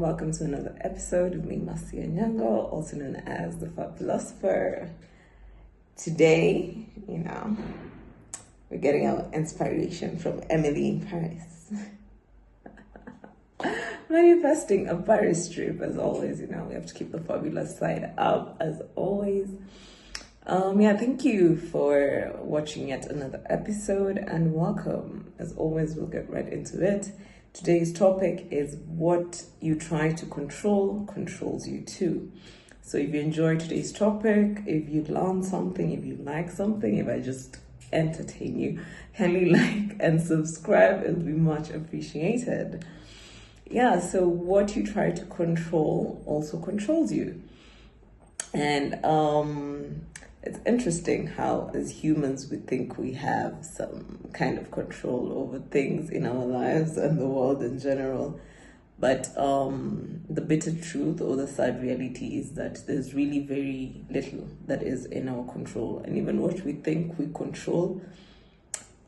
welcome to another episode of me, Masia Nyango, also known as the Fat Philosopher. Today, we're getting our inspiration from Emily in Paris. Manifesting a Paris trip, as always. We have to keep the fabulous side up, as always. Thank you for watching yet another episode, and welcome. As always, we'll get right into it. Today's topic is what you try to control controls you too. So if you enjoy today's topic, if you learn something, if you like something, if I just entertain you, kindly like and subscribe. It'll be much appreciated. So what you try to control also controls you. And it's interesting how as humans we think we have some kind of control over things in our lives and the world in general. But the bitter truth or the sad reality is that there's really very little that is in our control. And even what we think we control,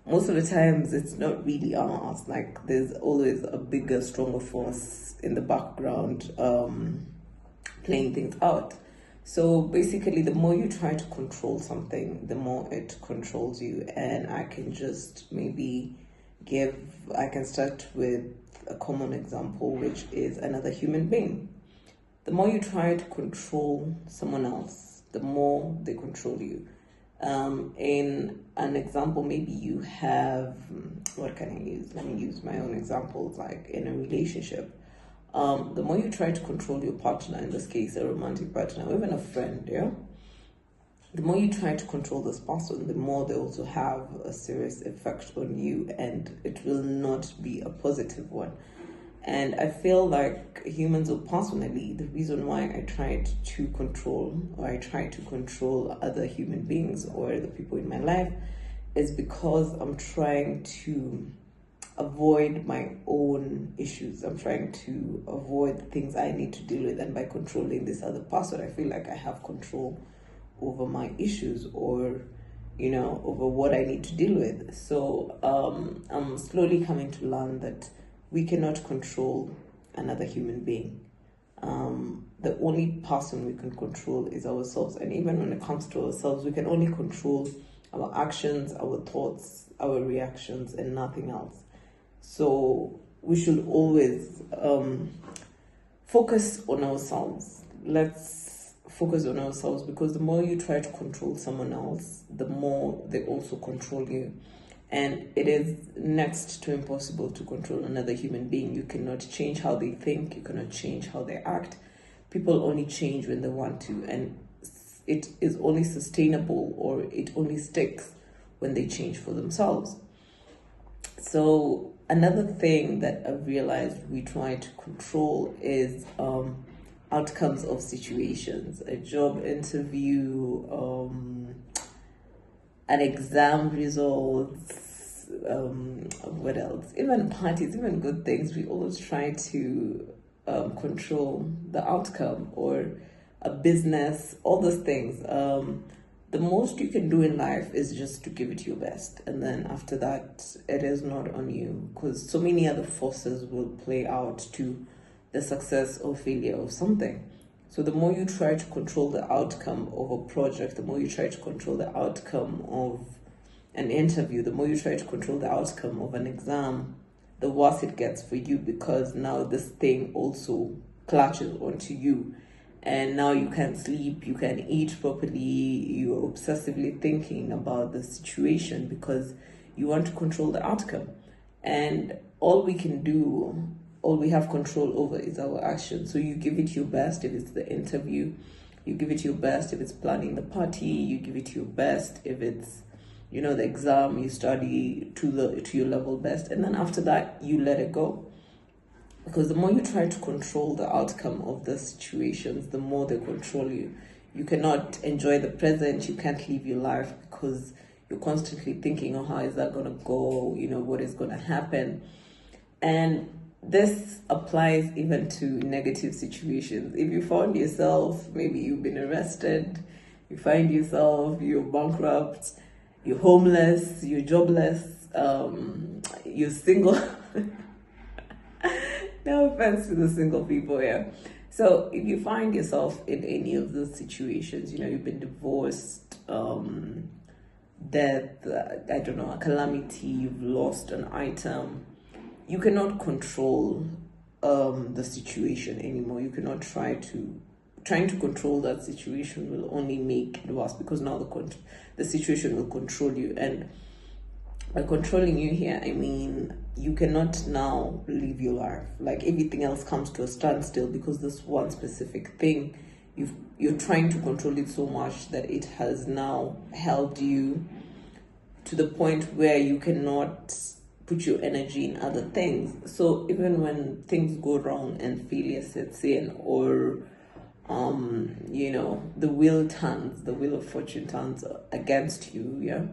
most of the times it's not really ours. Like there's always a bigger, stronger force in the background playing things out. So basically, the more you try to control something, the more it controls you. And I can just I can start with a common example, which is another human being. The more you try to control someone else, the more they control you. In an example, maybe you have, what can I use? Let me use my own examples, like in a relationship. The more you try to control your partner, in this case, a romantic partner, or even a friend, the more you try to control this person, the more they also have a serious effect on you, and it will not be a positive one. And I feel like humans, or personally, the reason why I try to control other human beings or the people in my life is because I'm trying to avoid my own issues. I'm trying to avoid things I need to deal with, and by controlling this other person, I feel like I have control over my issues or over what I need to deal with. So I'm slowly coming to learn that we cannot control another human being. The only person we can control is ourselves, and even when it comes to ourselves, we can only control our actions, our thoughts, our reactions, and nothing else. So we should always focus on ourselves. Let's focus on ourselves, because the more you try to control someone else, the more they also control you. And it is next to impossible to control another human being. You cannot change how they think. You cannot change how they act. People only change when they want to. And it is only sustainable, or it only sticks when they change for themselves. So another thing that I've realized we try to control is outcomes of situations, a job interview, an exam results, what else? Even parties, even good things. We always try to control the outcome, or a business, all those things. The most you can do in life is just to give it your best. And then after that, it is not on you, because so many other forces will play out to the success or failure of something. So the more you try to control the outcome of a project, the more you try to control the outcome of an interview, the more you try to control the outcome of an exam, the worse it gets for you, because now this thing also clutches onto you. And now you can't sleep, you can't eat properly, you're obsessively thinking about the situation because you want to control the outcome. And all we have control over is our actions. So you give it your best if it's the interview, you give it your best if it's planning the party, you give it your best if it's the exam, you study to your level best, and then after that you let it go. Because the more you try to control the outcome of the situations, the more they control you. You cannot enjoy the present, you can't live your life, because you're constantly thinking, how is that going to go? What is going to happen? And this applies even to negative situations. If you found yourself, maybe you've been arrested, you find yourself, you're bankrupt, you're homeless, you're jobless, you're single. No offense to the single people here. So if you find yourself in any of those situations, you've been divorced, death, I don't know, a calamity, you've lost an item, you cannot control the situation anymore. You cannot trying to control that situation will only make it worse, because now the situation will control you. And by controlling you here, I mean you cannot now live your life. Like, everything else comes to a standstill because this one specific thing, you're trying to control it so much that it has now held you to the point where you cannot put your energy in other things. So even when things go wrong and failure sets in, or the wheel of fortune turns against you,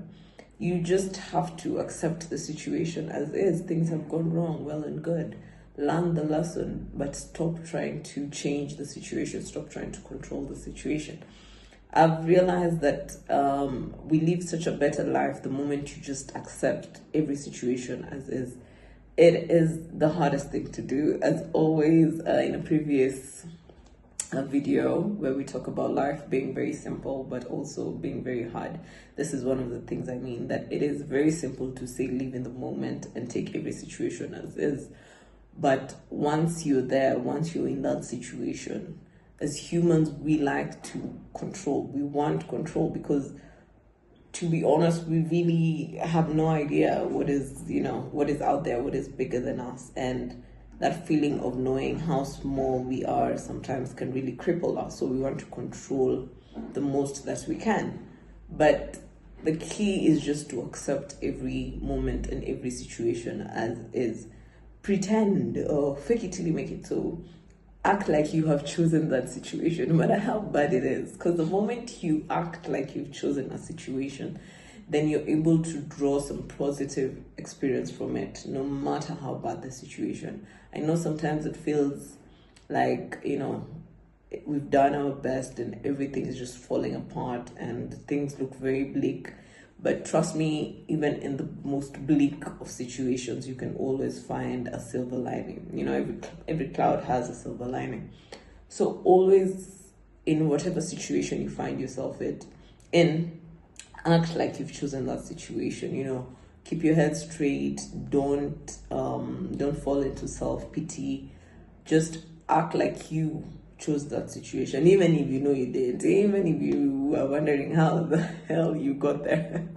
you just have to accept the situation as is. Things have gone wrong, well and good. Learn the lesson, but stop trying to change the situation. Stop trying to control the situation. I've realized that we live such a better life the moment you just accept every situation as is. It is the hardest thing to do. As always, in a previous video where we talk about life being very simple but also being very hard, this is one of the things I mean, that it is very simple to say live in the moment and take every situation as is. But once you're there, once you're in that situation, as humans, we like to control. We want control because, to be honest, we really have no idea what is out there, what is bigger than us. And that feeling of knowing how small we are sometimes can really cripple us. So we want to control the most that we can. But the key is just to accept every moment and every situation as is. Pretend or fake it till you make it. So act like you have chosen that situation, no matter how bad it is. Because the moment you act like you've chosen a situation, then you're able to draw some positive experience from it, no matter how bad the situation. I know sometimes it feels like, we've done our best and everything is just falling apart and things look very bleak. But trust me, even in the most bleak of situations, you can always find a silver lining. Every cloud has a silver lining. So always, in whatever situation you find yourself in, act like you've chosen that situation. Keep your head straight. Don't fall into self-pity. Just act like you chose that situation, even if you know you did, even if you are wondering how the hell you got there.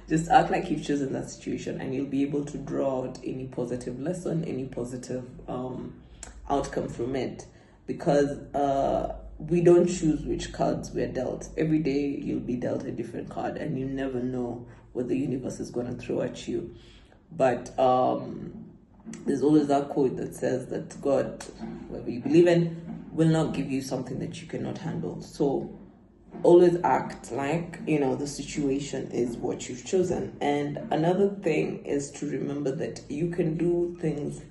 Just act like you've chosen that situation, and you'll be able to draw out any positive lesson, any positive outcome from it. Because we don't choose which cards we're dealt. Every day you'll be dealt a different card, and you never know what the universe is going to throw at you. But there's always that quote that says that God, whoever you believe in, will not give you something that you cannot handle. So always act like, the situation is what you've chosen. And another thing is to remember that you can do things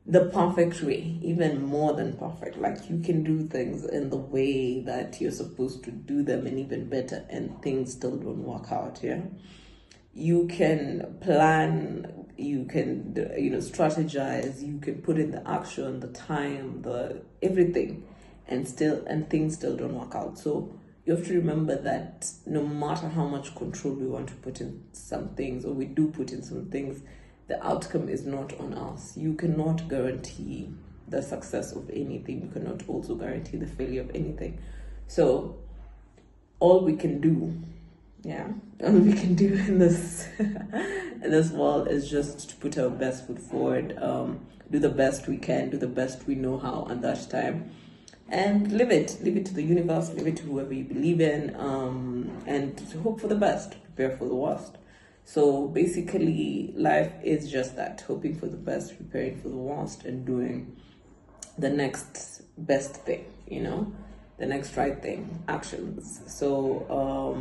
the perfect way, even more than perfect. Like, you can do things in the way that you're supposed to do them, and even better, and things still don't work out. You can plan, you can strategize, you can put in the action, the time, the everything, and things still don't work out. So you have to remember that no matter how much control we want to put in some things, or we do put in some things, the outcome is not on us. You cannot guarantee the success of anything. You cannot also guarantee the failure of anything. So all we can do in this world is just to put our best foot forward, do the best we can, do the best we know how at that time, and live it to the universe, live it to whoever you believe in, and to hope for the best, prepare for the worst. So basically, life is just that: hoping for the best, preparing for the worst, and doing the next best thing, the next right thing, actions. So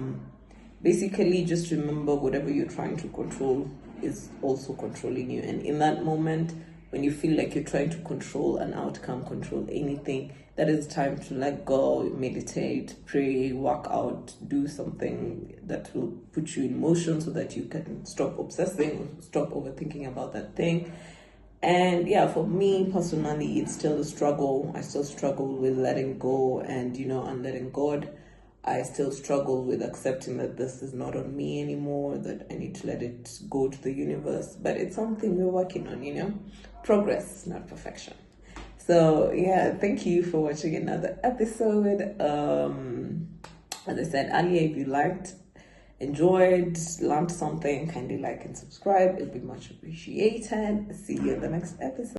basically, just remember, whatever you're trying to control is also controlling you. And in that moment, when you feel like you're trying to control an outcome, control anything, that is time to let go, meditate, pray, work out, do something that will put you in motion so that you can stop obsessing, stop overthinking about that thing, And yeah, for me personally, it's still a struggle. I still struggle with letting go and, and letting God. I still struggle with accepting that this is not on me anymore, that I need to let it go to the universe. But it's something we're working on. Progress, not perfection. So yeah, thank you for watching another episode. As I said earlier, if you liked, enjoyed, learned something, kindly like and subscribe. It'd be much appreciated. See you in the next episode.